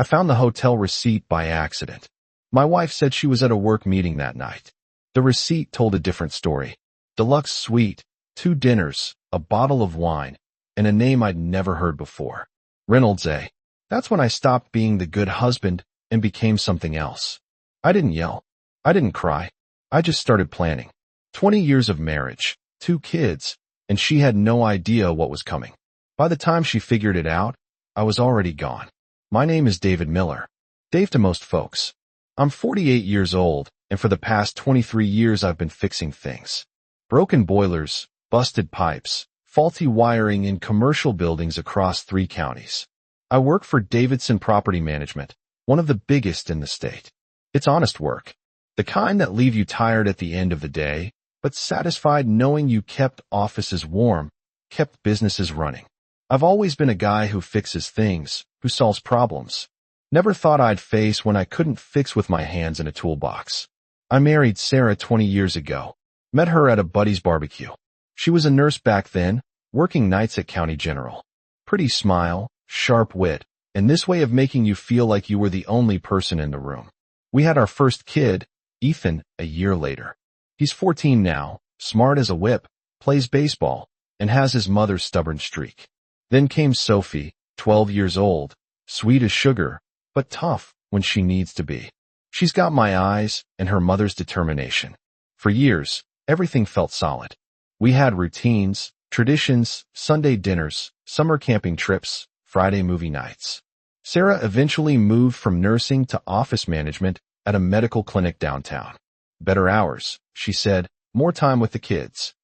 I found the hotel receipt by accident. My wife said she was at a work meeting that night. The receipt told a different story. Deluxe suite, 2 dinners, a bottle of wine, and a name I'd never heard before. Reynolds A. That's when I stopped being the good husband and became something else. I didn't yell. I didn't cry. I just started planning. 20 years of marriage, 2 kids, and she had no idea what was coming. By the time she figured it out, I was already gone. My name is David Miller. Dave to most folks. I'm 48 years old, and for the past 23 years I've been fixing things. Broken boilers, busted pipes, faulty wiring in commercial buildings across 3 counties. I work for Davidson Property Management, one of the biggest in the state. It's honest work. The kind that leave you tired at the end of the day, but satisfied knowing you kept offices warm, kept businesses running. I've always been a guy who fixes things, who solves problems. Never thought I'd face when I couldn't fix with my hands in a toolbox. I married Sarah 20 years ago. Met her at a buddy's barbecue. She was a nurse back then, working nights at County General. Pretty smile, sharp wit, and this way of making you feel like you were the only person in the room. We had our first kid, Ethan, a year later. He's 14 now, smart as a whip, plays baseball, and has his mother's stubborn streak. Then came Sophie, 12 years old, sweet as sugar, but tough when she needs to be. She's got my eyes and her mother's determination. For years, everything felt solid. We had routines, traditions, Sunday dinners, summer camping trips, Friday movie nights. Sarah eventually moved from nursing to office management at a medical clinic downtown. Better hours, she said, more time with the kids.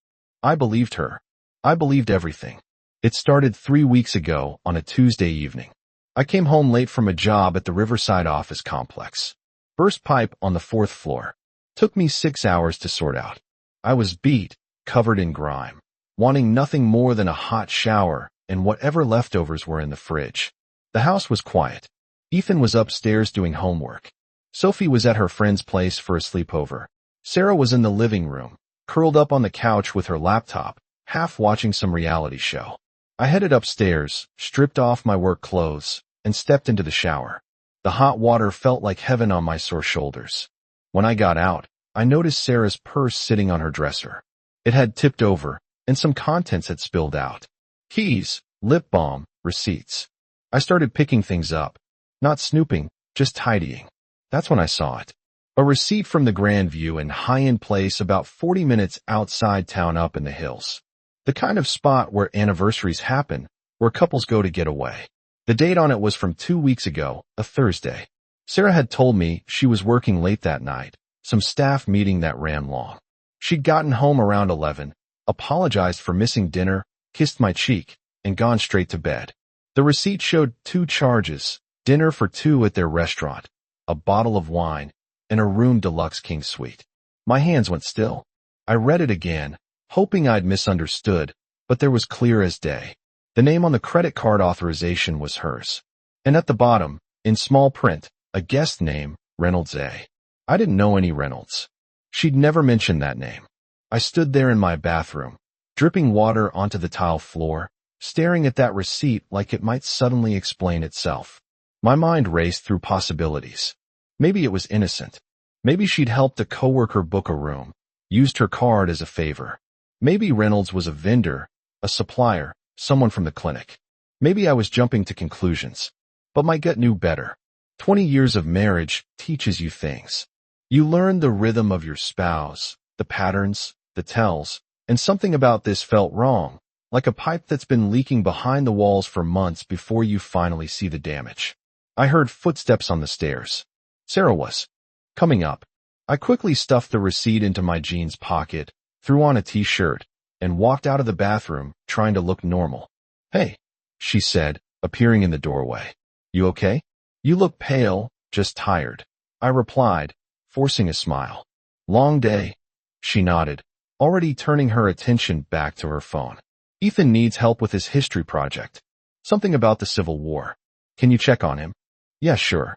I believed her. I believed everything. It started 3 weeks ago on a Tuesday evening. I came home late from a job at the Riverside office complex. Burst pipe on the 4th floor. Took me 6 hours to sort out. I was beat, covered in grime, wanting nothing more than a hot shower and whatever leftovers were in the fridge. The house was quiet. Ethan was upstairs doing homework. Sophie was at her friend's place for a sleepover. Sarah was in the living room, curled up on the couch with her laptop, half watching some reality show. I headed upstairs, stripped off my work clothes, and stepped into the shower. The hot water felt like heaven on my sore shoulders. When I got out, I noticed Sarah's purse sitting on her dresser. It had tipped over, and some contents had spilled out. Keys, lip balm, receipts. I started picking things up. Not snooping, just tidying. That's when I saw it. A receipt from the Grand View in high-end place about 40 minutes outside town up in the hills. The kind of spot where anniversaries happen, where couples go to get away. The date on it was from 2 weeks ago, a Thursday. Sarah had told me she was working late that night, some staff meeting that ran long. She'd gotten home around 11, apologized for missing dinner, kissed my cheek, and gone straight to bed. The receipt showed 2 charges, dinner for 2 at their restaurant, a bottle of wine, and a room deluxe king suite. My hands went still. I read it again, hoping I'd misunderstood, but there was clear as day. The name on the credit card authorization was hers. And at the bottom, in small print, a guest name, Reynolds A. I didn't know any Reynolds. She'd never mentioned that name. I stood there in my bathroom, dripping water onto the tile floor, staring at that receipt like it might suddenly explain itself. My mind raced through possibilities. Maybe it was innocent. Maybe she'd helped a coworker book a room, used her card as a favor. Maybe Reynolds was a vendor, a supplier, someone from the clinic. Maybe I was jumping to conclusions. But my gut knew better. 20 years of marriage teaches you things. You learn the rhythm of your spouse, the patterns, the tells, and something about this felt wrong, like a pipe that's been leaking behind the walls for months before you finally see the damage. I heard footsteps on the stairs. Sarah was coming up. I quickly stuffed the receipt into my jeans pocket, threw on a t-shirt, and walked out of the bathroom, trying to look normal. "Hey," she said, appearing in the doorway. "You okay? You look pale, just tired." I replied, forcing a smile. "Long day." She nodded, already turning her attention back to her phone. "Ethan needs help with his history project. Something about the Civil War. Can you check on him?" "Yeah, sure."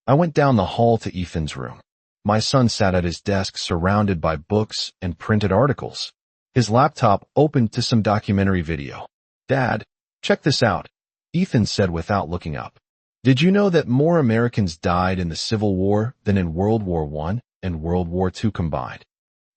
I went down the hall to Ethan's room. My son sat at his desk surrounded by books and printed articles. His laptop opened to some documentary video. "Dad, check this out," Ethan said without looking up. Did you know that more Americans died in the Civil War than in World War I and World War II combined?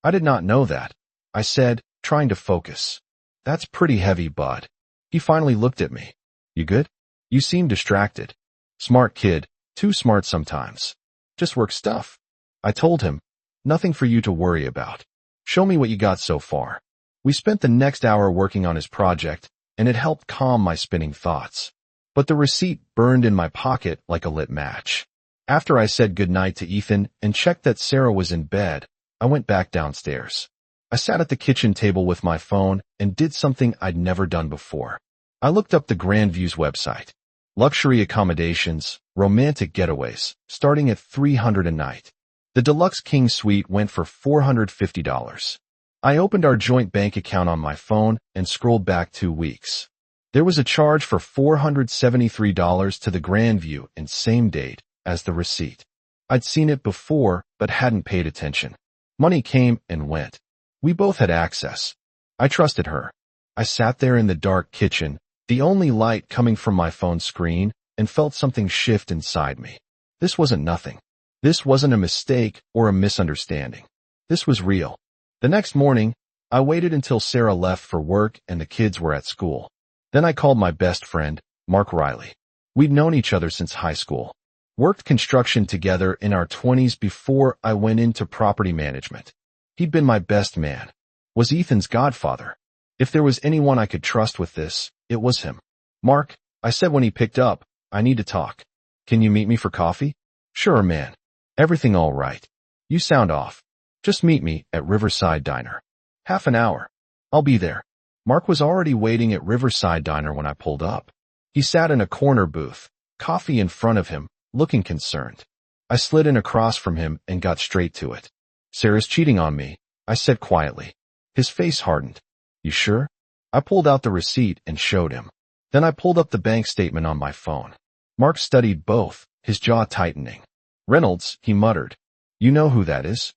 I did not know that, I said, trying to focus. That's pretty heavy, bud. He finally looked at me. You good? You seem distracted. Smart kid, too smart sometimes. Just work stuff. I told him, nothing for you to worry about. Show me what you got so far. We spent the next hour working on his project, and it helped calm my spinning thoughts. But the receipt burned in my pocket like a lit match. After I said goodnight to Ethan and checked that Sarah was in bed, I went back downstairs. I sat at the kitchen table with my phone and did something I'd never done before. I looked up the Grandview's website. Luxury accommodations, romantic getaways, starting at $300 a night. The Deluxe King Suite went for $450. I opened our joint bank account on my phone and scrolled back 2 weeks. There was a charge for $473 to the Grandview and same date as the receipt. I'd seen it before, but hadn't paid attention. Money came and went. We both had access. I trusted her. I sat there in the dark kitchen, the only light coming from my phone screen, and felt something shift inside me. This wasn't nothing. This wasn't a mistake or a misunderstanding. This was real. The next morning, I waited until Sarah left for work and the kids were at school. Then I called my best friend, Mark Riley. We'd known each other since high school. Worked construction together in our 20s before I went into property management. He'd been my best man. Was Ethan's godfather. If there was anyone I could trust with this, it was him. Mark, I said when he picked up, I need to talk. Can you meet me for coffee? Sure, man. Everything all right. You sound off. Just meet me at Riverside Diner. Half an hour. I'll be there. Mark was already waiting at Riverside Diner when I pulled up. He sat in a corner booth, coffee in front of him, looking concerned. I slid in across from him and got straight to it. Sarah's cheating on me, I said quietly. His face hardened. You sure? I pulled out the receipt and showed him. Then I pulled up the bank statement on my phone. Mark studied both, his jaw tightening. Reynolds, he muttered. You know who that is?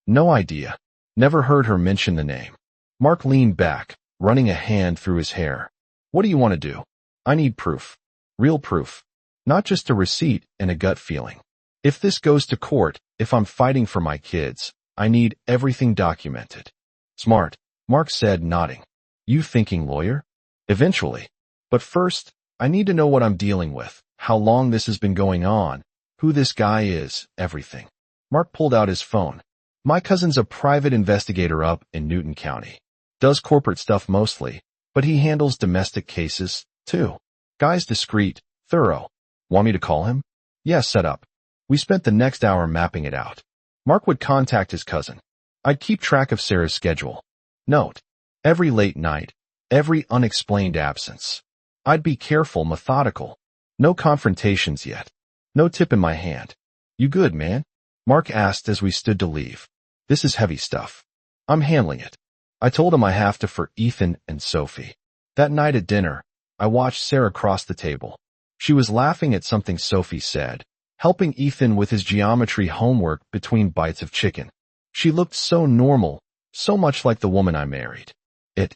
No idea. Never heard her mention the name. Mark leaned back, running a hand through his hair. What do you want to do? I need proof. Real proof. Not just a receipt and a gut feeling. If this goes to court, if I'm fighting for my kids, I need everything documented. Smart, Mark said, nodding. You thinking lawyer? Eventually. But first, I need to know what I'm dealing with, how long this has been going on, who this guy is, everything. Mark pulled out his phone. My cousin's a private investigator up in Newton County. Does corporate stuff mostly, but he handles domestic cases, too. Guy's discreet, thorough. Want me to call him? Yeah, set up. We spent the next hour mapping it out. Mark would contact his cousin. I'd keep track of Sarah's schedule. Note, every late night, every unexplained absence. I'd be careful, methodical. No confrontations yet. No tip in my hand. You good, man? Mark asked as we stood to leave. This is heavy stuff. I'm handling it. I told him I have to for Ethan and Sophie. That night at dinner, I watched Sarah cross the table. She was laughing at something Sophie said, helping Ethan with his geometry homework between bites of chicken. She looked so normal, so much like the woman I married. It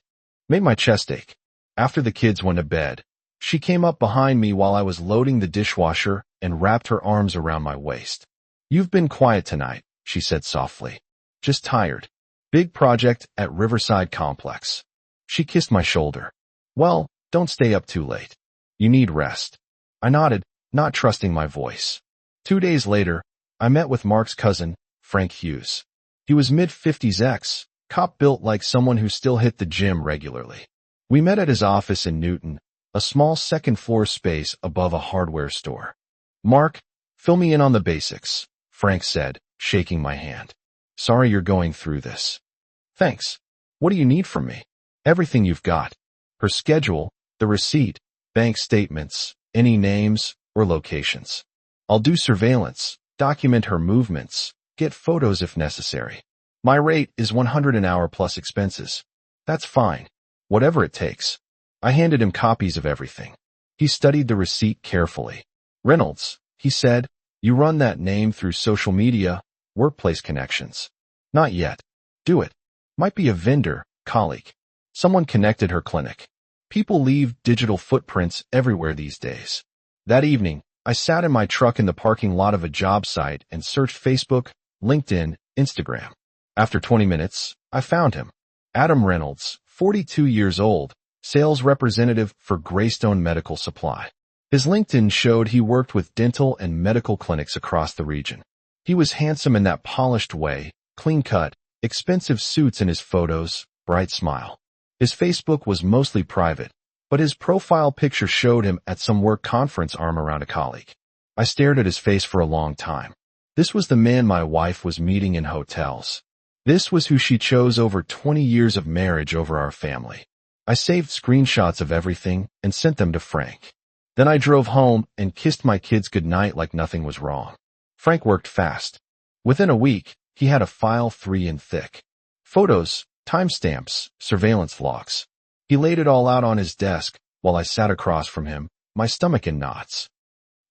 made my chest ache. After the kids went to bed, she came up behind me while I was loading the dishwasher and wrapped her arms around my waist. You've been quiet tonight, she said softly. Just tired. Big project at Riverside Complex. She kissed my shoulder. Well, don't stay up too late. You need rest. I nodded, not trusting my voice. 2 days later, I met with Mark's cousin, Frank Hughes. He was mid-50s ex, cop built like someone who still hit the gym regularly. We met at his office in Newton, a small second-floor space above a hardware store. Mark, fill me in on the basics, Frank said, shaking my hand. Sorry you're going through this. Thanks. What do you need from me? Everything you've got. Her schedule, the receipt, bank statements, any names or locations. I'll do surveillance, document her movements, get photos if necessary. My rate is $100 an hour plus expenses. That's fine. Whatever it takes. I handed him copies of everything. He studied the receipt carefully. Reynolds, he said, you run that name through social media, workplace connections. Not yet. Do it. Might be a vendor, colleague. Someone connected her clinic. People leave digital footprints everywhere these days. That evening, I sat in my truck in the parking lot of a job site and searched Facebook, LinkedIn, Instagram. After 20 minutes, I found him. Adam Reynolds, 42 years old, sales representative for Greystone Medical Supply. His LinkedIn showed he worked with dental and medical clinics across the region. He was handsome in that polished way, clean-cut, expensive suits in his photos, bright smile. His Facebook was mostly private, but his profile picture showed him at some work conference arm around a colleague. I stared at his face for a long time. This was the man my wife was meeting in hotels. This was who she chose over 20 years of marriage over our family. I saved screenshots of everything and sent them to Frank. Then I drove home and kissed my kids goodnight like nothing was wrong. Frank worked fast. Within a week, he had a file 3 in thick. Photos, timestamps, surveillance logs. He laid it all out on his desk while I sat across from him, my stomach in knots.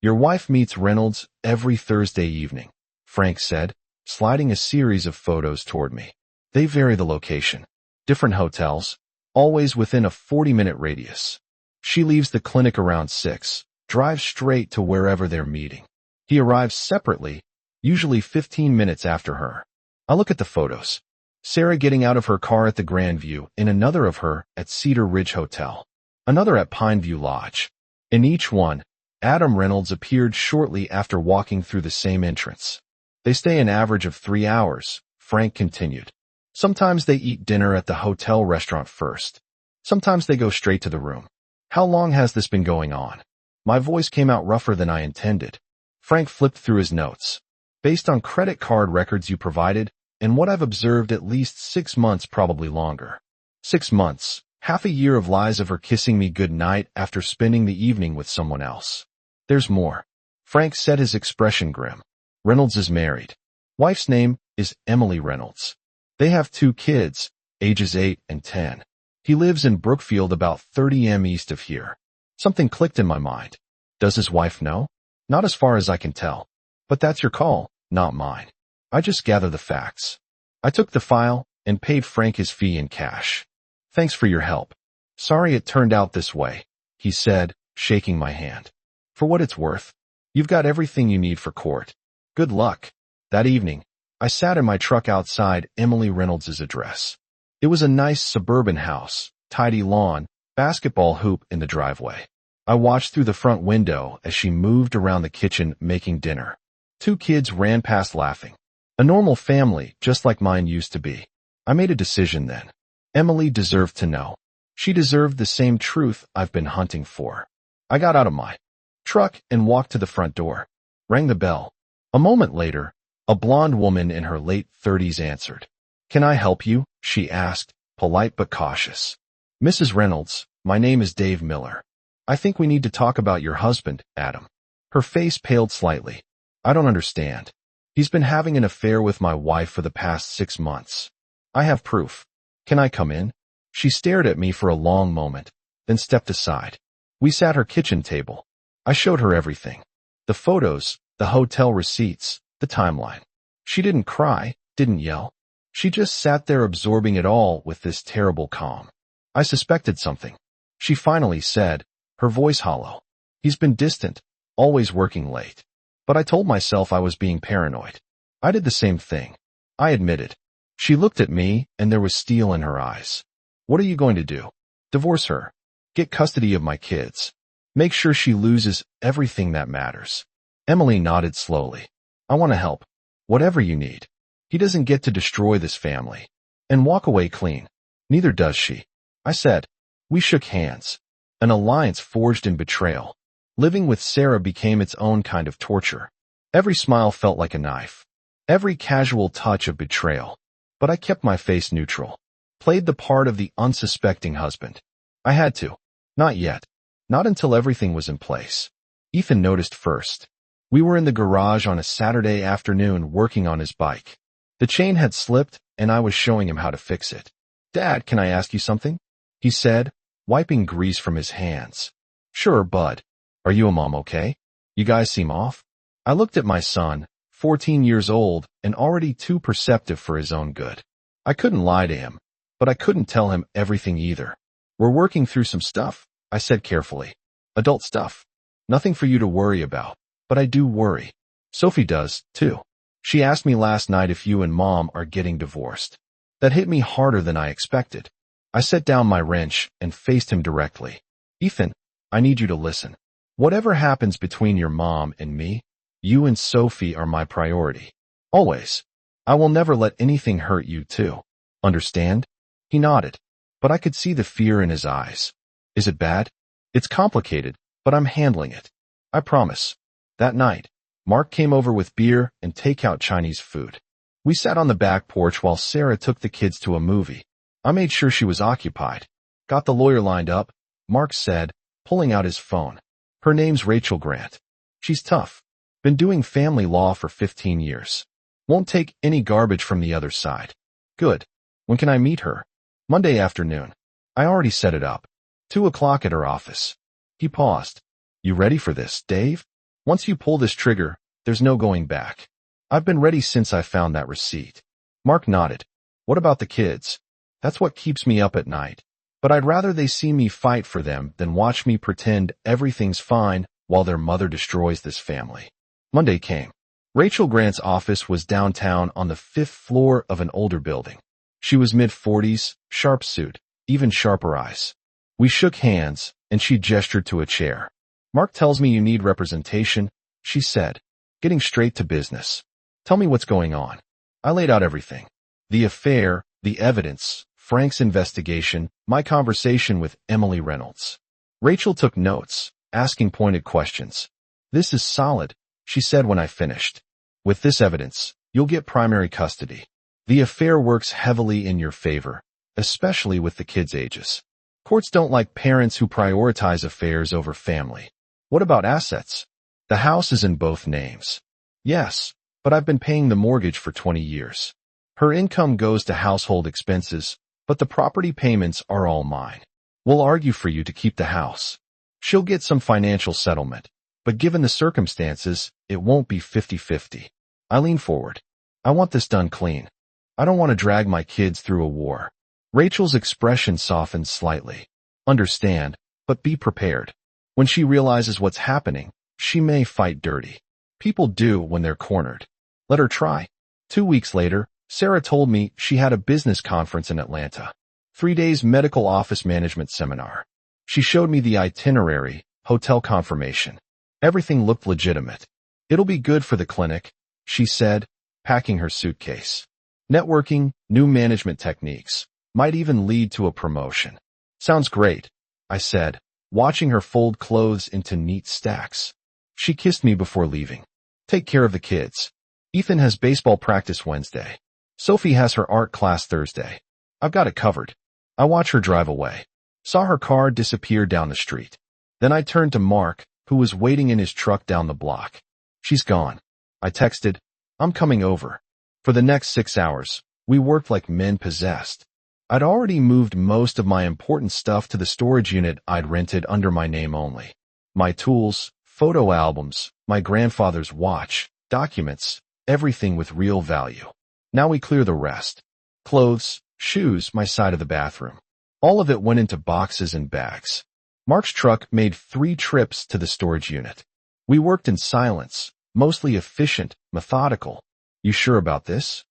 Your wife meets Reynolds every Thursday evening, Frank said, sliding a series of photos toward me. They vary the location. Different hotels, always within a 40-minute radius. She leaves the clinic around 6, drives straight to wherever they're meeting. He arrives separately, usually 15 minutes after her. I look at the photos. Sarah getting out of her car at the Grandview, and another of her at Cedar Ridge Hotel, another at Pineview Lodge. In each one, Adam Reynolds appeared shortly after walking through the same entrance. They stay an average of 3 hours, Frank continued. Sometimes they eat dinner at the hotel restaurant first. Sometimes they go straight to the room. How long has this been going on? My voice came out rougher than I intended. Frank flipped through his notes. Based on credit card records you provided, and what I've observed, at least 6 months, probably longer. 6 months, half a year of lies of her kissing me goodnight after spending the evening with someone else. There's more. Frank said, his expression grim. Reynolds is married. Wife's name is Emily Reynolds. They have 2 kids, ages 8 and 10. He lives in Brookfield, about 30 m east of here. Something clicked in my mind. Does his wife know? Not as far as I can tell. But that's your call, not mine. I just gather the facts. I took the file and paid Frank his fee in cash. Thanks for your help. Sorry it turned out this way, he said, shaking my hand. For what it's worth, you've got everything you need for court. Good luck. That evening, I sat in my truck outside Emily Reynolds' address. It was a nice suburban house, tidy lawn, basketball hoop in the driveway. I watched through the front window as she moved around the kitchen making dinner. 2 kids ran past laughing. A normal family, just like mine used to be. I made a decision then. Emily deserved to know. She deserved the same truth I've been hunting for. I got out of my truck and walked to the front door. Rang the bell. A moment later, a blonde woman in her late 30s answered. Can I help you? She asked, polite but cautious. Mrs. Reynolds, my name is Dave Miller. I think we need to talk about your husband, Adam. Her face paled slightly. I don't understand. He's been having an affair with my wife for the past 6 months. I have proof. Can I come in? She stared at me for a long moment, then stepped aside. We sat at her kitchen table. I showed her everything. The photos, the hotel receipts, the timeline. She didn't cry, didn't yell. She just sat there absorbing it all with this terrible calm. I suspected something. She finally said, her voice hollow. He's been distant, always working late. But I told myself I was being paranoid. I did the same thing. I admitted. She looked at me, and there was steel in her eyes. What are you going to do? Divorce her. Get custody of my kids. Make sure she loses everything that matters. Emily nodded slowly. I want to help. Whatever you need. He doesn't get to destroy this family. And walk away clean. Neither does she. I said. We shook hands. An alliance forged in betrayal. Living with Sarah became its own kind of torture. Every smile felt like a knife. Every casual touch of betrayal. But I kept my face neutral. Played the part of the unsuspecting husband. I had to. Not yet. Not until everything was in place. Ethan noticed first. We were in the garage on a Saturday afternoon working on his bike. The chain had slipped, and I was showing him how to fix it. Dad, can I ask you something? He said, wiping grease from his hands. Sure, bud. Are you and Mom okay? You guys seem off. I looked at my son, 14 years old, and already too perceptive for his own good. I couldn't lie to him, but I couldn't tell him everything either. We're working through some stuff, I said carefully. Adult stuff. Nothing for you to worry about. but I do worry. Sophie does, too. She asked me last night if you and Mom are getting divorced. That hit me harder than I expected. I set down my wrench and faced him directly. Ethan, I need you to listen. Whatever happens between your mom and me, you and Sophie are my priority. Always. I will never let anything hurt you too. Understand? He nodded, but I could see the fear in his eyes. Is it bad? It's complicated, but I'm handling it. I promise. That night, Mark came over with beer and takeout Chinese food. We sat on the back porch while Sarah took the kids to a movie. I made sure she was occupied. Got the lawyer lined up, Mark said, pulling out his phone. Her name's Rachel Grant. She's tough. Been doing family law for 15 years. Won't take any garbage from the other side. Good. When can I meet her? Monday afternoon. I already set it up. 2 o'clock at her office. He paused. You ready for this, Dave? Once you pull this trigger, there's no going back. I've been ready since I found that receipt. Mark nodded. What about the kids? That's what keeps me up at night. But I'd rather they see me fight for them than watch me pretend everything's fine while their mother destroys this family. Monday came. Rachel Grant's office was downtown on the 5th floor of an older building. She was mid-40s, sharp suit, even sharper eyes. We shook hands, and she gestured to a chair. Mark tells me you need representation, she said, getting straight to business. Tell me what's going on. I laid out everything. The affair, the evidence, Frank's investigation, my conversation with Emily Reynolds. Rachel took notes, asking pointed questions. This is solid, she said when I finished. With this evidence, you'll get primary custody. The affair works heavily in your favor, especially with the kids' ages. Courts don't like parents who prioritize affairs over family. What about assets? The house is in both names. Yes, but I've been paying the mortgage for 20 years. Her income goes to household expenses, but the property payments are all mine. We'll argue for you to keep the house. She'll get some financial settlement, but given the circumstances, it won't be 50-50. I lean forward. I want this done clean. I don't want to drag my kids through a war. Rachel's expression softened slightly. Understand, but be prepared. When she realizes what's happening, she may fight dirty. People do when they're cornered. Let her try. 2 weeks later, Sarah told me she had a business conference in Atlanta. 3 days medical office management seminar. She showed me the itinerary, hotel confirmation. Everything looked legitimate. It'll be good for the clinic, she said, packing her suitcase. Networking, new management techniques, might even lead to a promotion. Sounds great, I said, watching her fold clothes into neat stacks. She kissed me before leaving. Take care of the kids. Ethan has baseball practice Wednesday. Sophie has her art class Thursday. I've got it covered. I watch her drive away. Saw her car disappear down the street. Then I turned to Mark, who was waiting in his truck down the block. She's gone. I texted, I'm coming over. For the next 6 hours, we worked like men possessed. I'd already moved most of my important stuff to the storage unit I'd rented under my name only. My tools, photo albums, my grandfather's watch, documents, everything with real value. Now we clear the rest. Clothes, shoes, my side of the bathroom. All of it went into boxes and bags. Mark's truck made 3 trips to the storage unit. We worked in silence, mostly efficient, methodical. You sure about this?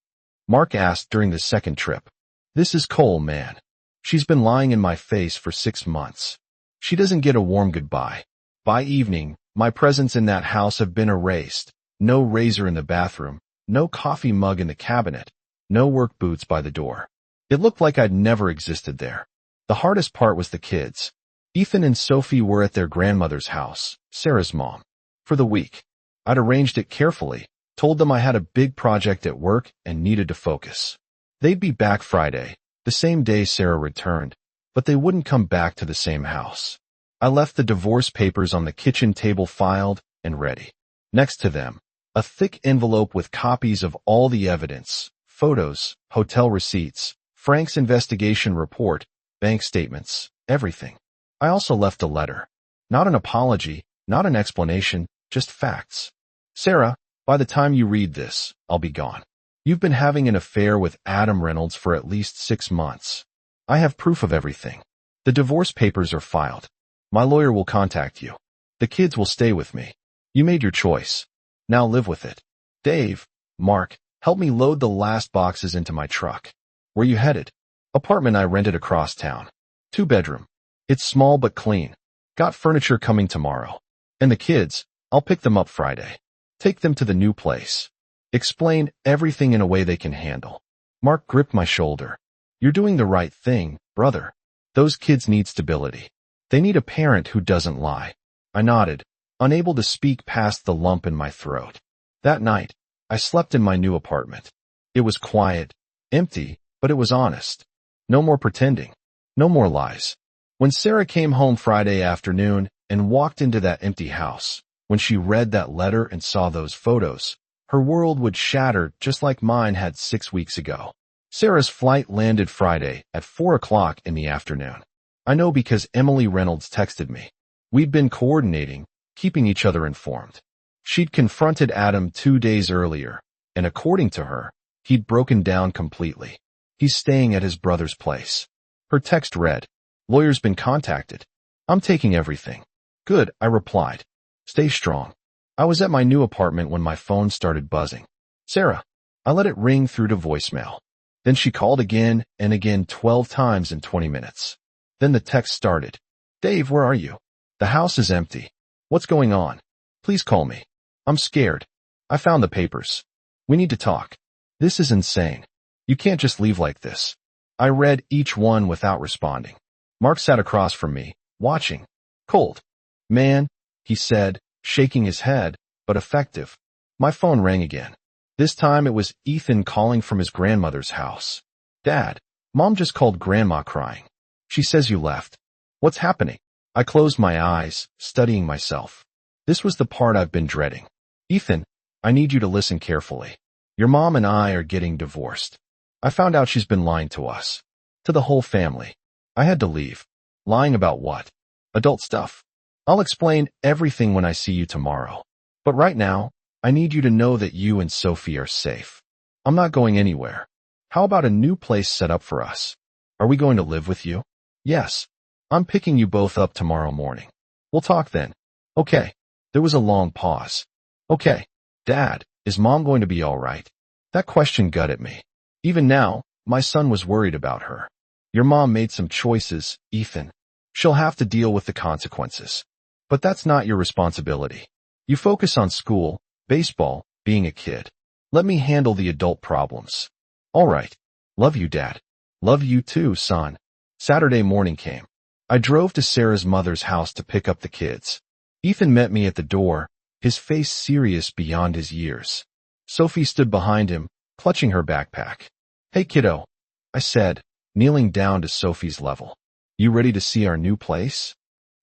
Mark asked during the second trip. This is Cole, man. She's been lying in my face for 6 months. She doesn't get a warm goodbye. By evening, my presence in that house have been erased. No razor in the bathroom, no coffee mug in the cabinet, no work boots by the door. It looked like I'd never existed there. The hardest part was the kids. Ethan and Sophie were at their grandmother's house, Sarah's mom, for the week. I'd arranged it carefully, told them I had a big project at work and needed to focus. They'd be back Friday, the same day Sarah returned, but they wouldn't come back to the same house. I left the divorce papers on the kitchen table filed and ready. Next to them, a thick envelope with copies of all the evidence, photos, hotel receipts, Frank's investigation report, bank statements, everything. I also left a letter. Not an apology, not an explanation, just facts. Sarah, by the time you read this, I'll be gone. You've been having an affair with Adam Reynolds for at least 6 months. I have proof of everything. The divorce papers are filed. My lawyer will contact you. The kids will stay with me. You made your choice. Now live with it. Dave, Mark, help me load the last boxes into my truck. Where you headed? Apartment I rented across town. 2-bedroom. It's small but clean. Got furniture coming tomorrow. And the kids, I'll pick them up Friday. Take them to the new place. Explain everything in a way they can handle. Mark gripped my shoulder. You're doing the right thing, brother. Those kids need stability. They need a parent who doesn't lie. I nodded, unable to speak past the lump in my throat. That night, I slept in my new apartment. It was quiet, empty, but it was honest. No more pretending. No more lies. When Sarah came home Friday afternoon and walked into that empty house, when she read that letter and saw those photos, her world would shatter just like mine had 6 weeks ago. Sarah's flight landed Friday at 4 o'clock in the afternoon. I know because Emily Reynolds texted me. We'd been coordinating, keeping each other informed. She'd confronted Adam 2 days earlier, and according to her, he'd broken down completely. He's staying at his brother's place. Her text read, "Lawyer's been contacted. I'm taking everything." "Good," I replied. "Stay strong." I was at my new apartment when my phone started buzzing. Sarah. I let it ring through to voicemail. Then she called again and again 12 times in 20 minutes. Then the text started. "Dave, where are you? The house is empty. What's going on? Please call me. I'm scared. I found the papers. We need to talk. This is insane. You can't just leave like this." I read each one without responding. Mark sat across from me, watching. Cold. "Man," he said, shaking his head, but effective. My phone rang again. This time it was Ethan calling from his grandmother's house. "Dad, Mom just called Grandma crying. She says you left. What's happening?" I closed my eyes, studying myself. This was the part I've been dreading. "Ethan, I need you to listen carefully. Your mom and I are getting divorced. I found out she's been lying to us. To the whole family. I had to leave." "Lying about what?" "Adult stuff. I'll explain everything when I see you tomorrow. But right now, I need you to know that you and Sophie are safe. I'm not going anywhere. How about a new place set up for us? Are we going to live with you?" "Yes. I'm picking you both up tomorrow morning. We'll talk then." "Okay." There was a long pause. "Okay. Dad, is Mom going to be all right?" That question gutted me. Even now, my son was worried about her. "Your mom made some choices, Ethan. She'll have to deal with the consequences. But that's not your responsibility. You focus on school, baseball, being a kid. Let me handle the adult problems." "All right. Love you, Dad." "Love you too, son." Saturday morning came. I drove to Sarah's mother's house to pick up the kids. Ethan met me at the door, his face serious beyond his years. Sophie stood behind him, clutching her backpack. "Hey, kiddo," I said, kneeling down to Sophie's level. "You ready to see our new place?"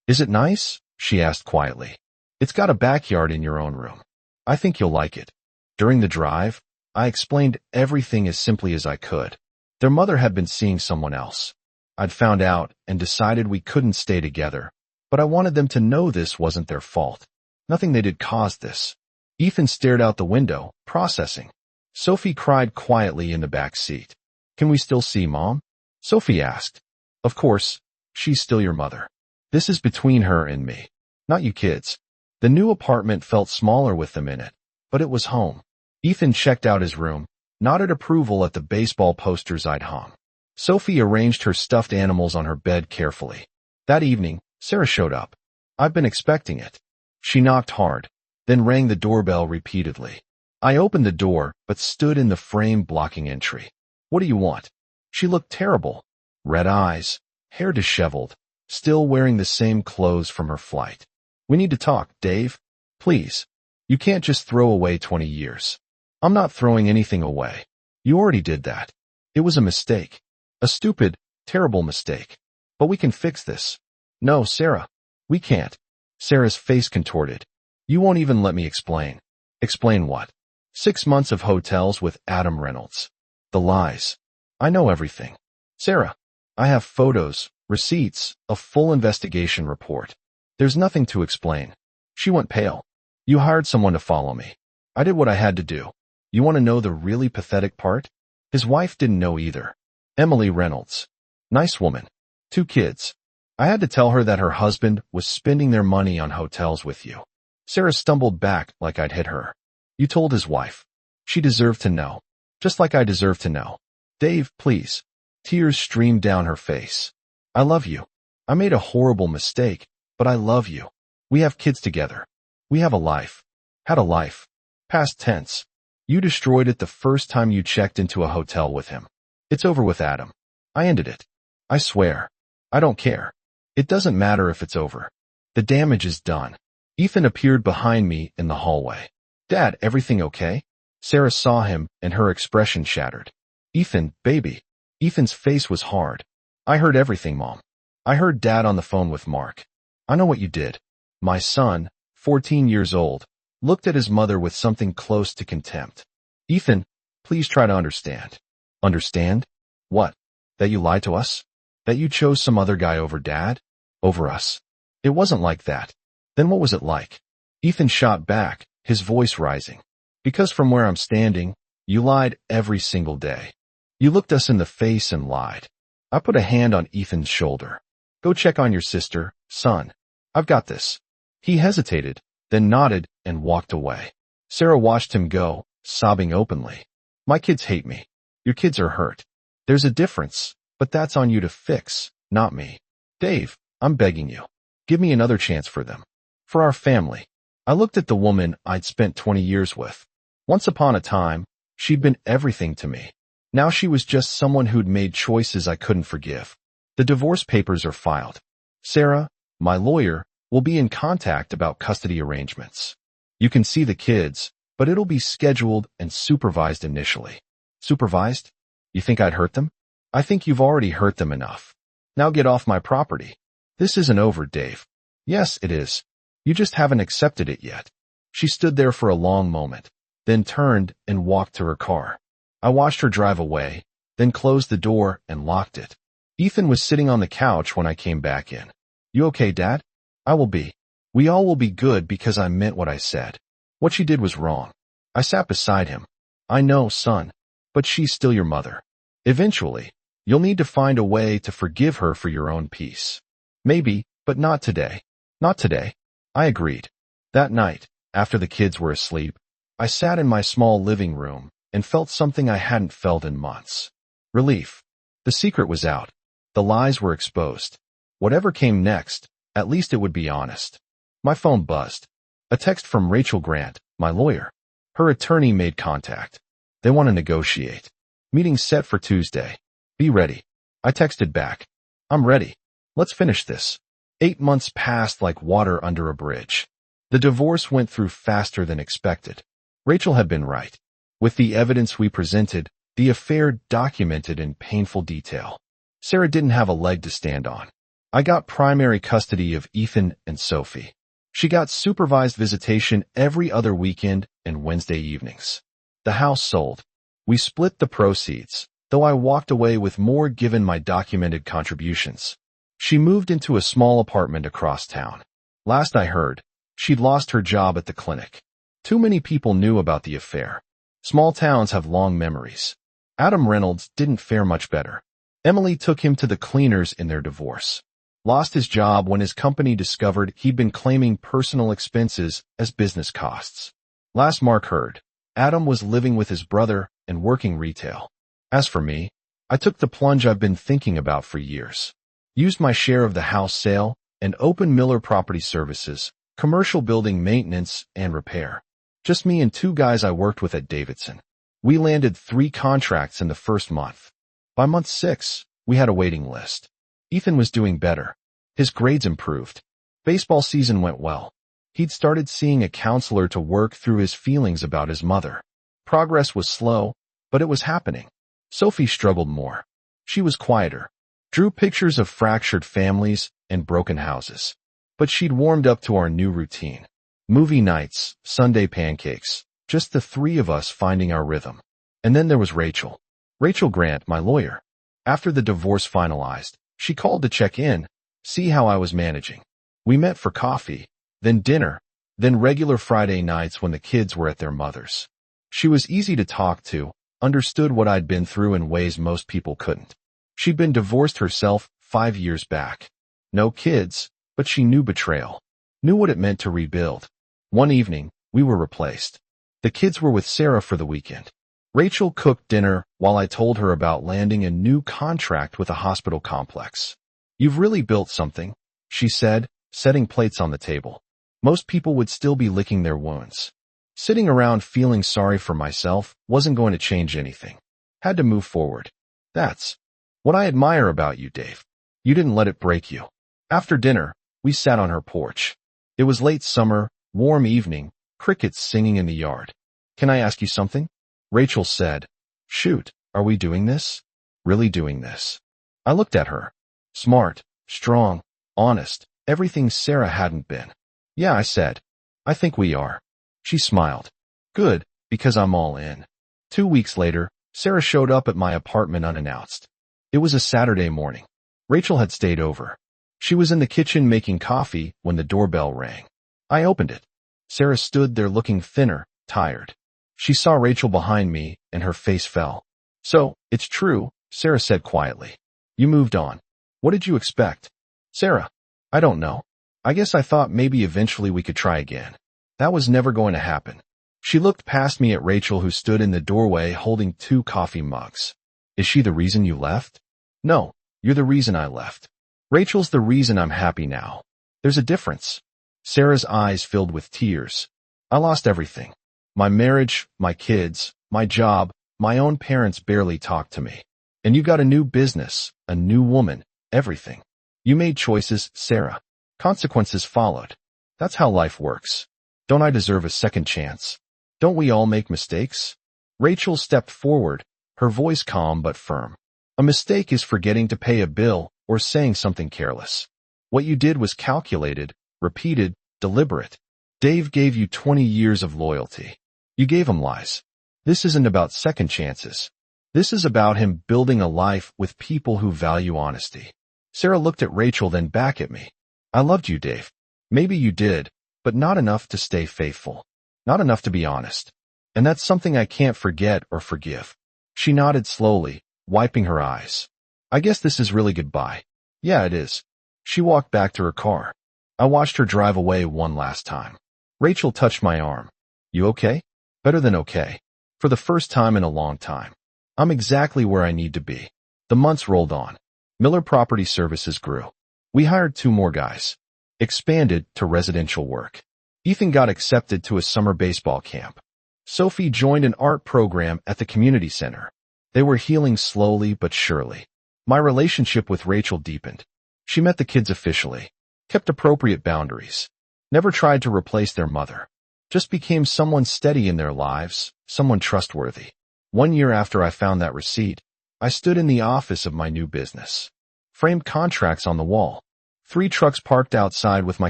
"Is it nice?" she asked quietly. "It's got a backyard in your own room. I think you'll like it." During the drive, I explained everything as simply as I could. Their mother had been seeing someone else. I'd found out and decided we couldn't stay together, but I wanted them to know this wasn't their fault. Nothing they did caused this. Ethan stared out the window, processing. Sophie cried quietly in the back seat. "Can we still see Mom?" Sophie asked. "Of course, she's still your mother. This is between her and me, not you kids." The new apartment felt smaller with them in it, but it was home. Ethan checked out his room, nodded approval at the baseball posters I'd hung. Sophie arranged her stuffed animals on her bed carefully. That evening, Sarah showed up. I've been expecting it. She knocked hard, then rang the doorbell repeatedly. I opened the door, but stood in the frame blocking entry. "What do you want?" She looked terrible. Red eyes, hair disheveled, still wearing the same clothes from her flight. "We need to talk, Dave. Please. You can't just throw away 20 years. "I'm not throwing anything away. You already did that. It was a mistake. A stupid, terrible mistake. But we can fix this." "No, Sarah. We can't." Sarah's face contorted. "You won't even let me explain." "Explain what?" 6 months of hotels with Adam Reynolds. The lies. I know everything. "Sarah, I have photos, receipts, a full investigation report. There's nothing to explain." She went pale. "You hired someone to follow me. I did what I had to do. You want to know the really pathetic part?" His wife didn't know either. Emily Reynolds. Nice woman. 2 kids. I had to tell her that her husband was spending their money on hotels with you. Sarah stumbled back like I'd hit her. You told his wife. She deserved to know. Just like I deserve to know. Dave, please. Tears streamed down her face. I love you. I made a horrible mistake, but I love you. We have kids together. We have a life. Had a life. Past tense. You destroyed it the first time you checked into a hotel with him. It's over with Adam. I ended it. I swear. I don't care. It doesn't matter if it's over. The damage is done. Ethan appeared behind me in the hallway. Dad, everything okay? Sarah saw him and her expression shattered. Ethan, baby. Ethan's face was hard. I heard everything, Mom. I heard Dad on the phone with Mark. I know what you did. My son, 14 years old, looked at his mother with something close to contempt. Ethan, please try to understand. Understand? What? That you lied to us? That you chose some other guy over Dad? Over us? It wasn't like that. Then what was it like? Ethan shot back, his voice rising. Because from where I'm standing, you lied every single day. You looked us in the face and lied. I put a hand on Ethan's shoulder. Go check on your sister, son. I've got this. He hesitated, then nodded and walked away. Sarah watched him go, sobbing openly. My kids hate me. Your kids are hurt. There's a difference, but that's on you to fix, not me. Dave, I'm begging you. Give me another chance for them. For our family. I looked at the woman I'd spent 20 years with. Once upon a time, she'd been everything to me. Now she was just someone who'd made choices I couldn't forgive. The divorce papers are filed. Sarah, my lawyer, will be in contact about custody arrangements. You can see the kids, but it'll be scheduled and supervised initially. Supervised? You think I'd hurt them? I think you've already hurt them enough. Now get off my property. This isn't over, Dave. Yes, it is. You just haven't accepted it yet. She stood there for a long moment, then turned and walked to her car. I watched her drive away, then closed the door and locked it. Ethan was sitting on the couch when I came back in. You okay, Dad? I will be. We all will be good because I meant what I said. What she did was wrong. I sat beside him. I know, son, but she's still your mother. Eventually, you'll need to find a way to forgive her for your own peace. Maybe, but not today. Not today. I agreed. That night, after the kids were asleep, I sat in my small living room and felt something I hadn't felt in months. Relief. The secret was out. The lies were exposed. Whatever came next, at least it would be honest. My phone buzzed. A text from Rachel Grant, my lawyer. Her attorney made contact. They want to negotiate. Meeting set for Tuesday. Be ready. I texted back. I'm ready. Let's finish this. 8 months passed like water under a bridge. The divorce went through faster than expected. Rachel had been right. With the evidence we presented, the affair documented in painful detail. Sarah didn't have a leg to stand on. I got primary custody of Ethan and Sophie. She got supervised visitation every other weekend and Wednesday evenings. The house sold. We split the proceeds, though I walked away with more given my documented contributions. She moved into a small apartment across town. Last I heard, she'd lost her job at the clinic. Too many people knew about the affair. Small towns have long memories. Adam Reynolds didn't fare much better. Emily took him to the cleaners in their divorce. Lost his job when his company discovered he'd been claiming personal expenses as business costs. Last Mark heard, Adam was living with his brother and working retail. As for me, I took the plunge I've been thinking about for years. Used my share of the house sale and opened Miller Property Services, commercial building maintenance and repair. Just me and 2 guys I worked with at Davidson. We landed 3 contracts in the first month. By month 6, we had a waiting list. Ethan was doing better. His grades improved. Baseball season went well. He'd started seeing a counselor to work through his feelings about his mother. Progress was slow, but it was happening. Sophie struggled more. She was quieter. Drew pictures of fractured families and broken houses. But she'd warmed up to our new routine. Movie nights, Sunday pancakes, just the 3 of us finding our rhythm. And then there was Rachel. Rachel Grant, my lawyer. After the divorce finalized, she called to check in, see how I was managing. We met for coffee, then dinner, then regular Friday nights when the kids were at their mother's. She was easy to talk to, understood what I'd been through in ways most people couldn't. She'd been divorced herself 5 years back. No kids, but she knew betrayal. Knew what it meant to rebuild. One evening, we were replaced. The kids were with Sarah for the weekend. Rachel cooked dinner while I told her about landing a new contract with a hospital complex. "You've really built something," she said, setting plates on the table. Most people would still be licking their wounds. Sitting around feeling sorry for myself wasn't going to change anything. Had to move forward. "That's what I admire about you, Dave. You didn't let it break you." After dinner, we sat on her porch. It was late summer, warm evening, crickets singing in the yard. "Can I ask you something?" Rachel said. "Shoot, are we doing this? Really doing this?" I looked at her. Smart, strong, honest, everything Sarah hadn't been. "Yeah," I said. "I think we are." She smiled. "Good, because I'm all in." 2 weeks later, Sarah showed up at my apartment unannounced. It was a Saturday morning. Rachel had stayed over. She was in the kitchen making coffee when the doorbell rang. I opened it. Sarah stood there looking thinner, tired. She saw Rachel behind me, and her face fell. "So, it's true," Sarah said quietly. "You moved on. What did you expect?" "Sarah, I don't know. I guess I thought maybe eventually we could try again. That was never going to happen." She looked past me at Rachel, who stood in the doorway holding 2 coffee mugs. "Is she the reason you left?" "No, you're the reason I left. Rachel's the reason I'm happy now. There's a difference." Sarah's eyes filled with tears. "I lost everything. My marriage, my kids, my job, my own parents barely talk to me. And you got a new business, a new woman, everything. You made choices, Sarah. Consequences followed. That's how life works. Don't I deserve a second chance? Don't we all make mistakes?" Rachel stepped forward, her voice calm but firm. "A mistake is forgetting to pay a bill or saying something careless. What you did was calculated, repeated, deliberate. Dave gave you 20 years of loyalty. You gave him lies. This isn't about second chances. This is about him building a life with people who value honesty." Sarah looked at Rachel, then back at me. "I loved you, Dave. Maybe you did, but not enough to stay faithful. Not enough to be honest. And that's something I can't forget or forgive." She nodded slowly, wiping her eyes. "I guess this is really goodbye." "Yeah, it is." She walked back to her car. I watched her drive away one last time. Rachel touched my arm. "You okay?" "Better than okay. For the first time in a long time. I'm exactly where I need to be." The months rolled on. Miller Property Services grew. We hired 2 more guys. Expanded to residential work. Ethan got accepted to a summer baseball camp. Sophie joined an art program at the community center. They were healing slowly but surely. My relationship with Rachel deepened. She met the kids officially. Kept appropriate boundaries. Never tried to replace their mother. Just became someone steady in their lives, someone trustworthy. 1 year after I found that receipt, I stood in the office of my new business. Framed contracts on the wall. 3 trucks parked outside with my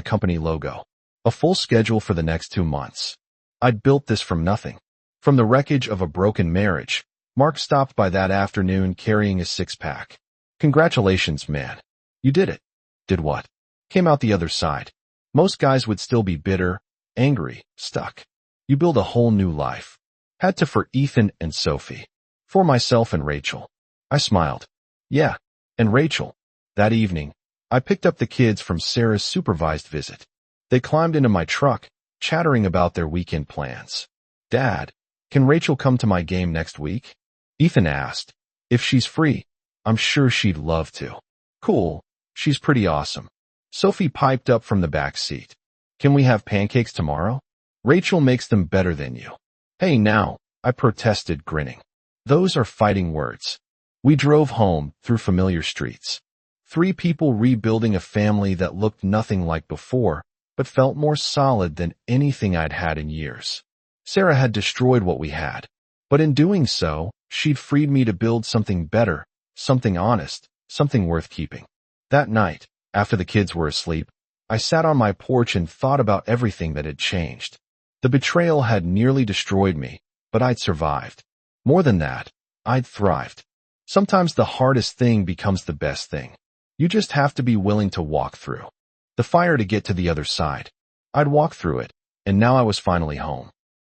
company logo. A full schedule for the next 2 months. I'd built this from nothing. From the wreckage of a broken marriage. Mark stopped by that afternoon carrying a 6-pack. "Congratulations, man. You did it." "Did what?" "Came out the other side. Most guys would still be bitter, angry, stuck. You build a whole new life." Had to for Ethan and Sophie. For myself and Rachel. I smiled. "Yeah, and Rachel." That evening, I picked up the kids from Sarah's supervised visit. They climbed into my truck, chattering about their weekend plans. "Dad, can Rachel come to my game next week?" Ethan asked. "If she's free, I'm sure she'd love to." "Cool, she's pretty awesome." Sophie piped up from the back seat. "Can we have pancakes tomorrow? Rachel makes them better than you." "Hey now," I protested, grinning. "Those are fighting words." We drove home through familiar streets. 3 people rebuilding a family that looked nothing like before, but felt more solid than anything I'd had in years. Sarah had destroyed what we had. But in doing so, she'd freed me to build something better, something honest, something worth keeping. That night, after the kids were asleep, I sat on my porch and thought about everything that had changed. The betrayal had nearly destroyed me, but I'd survived. More than that, I'd thrived. Sometimes the hardest thing becomes the best thing. You just have to be willing to walk through the fire to get to the other side. I'd walked through it, and now I was finally home.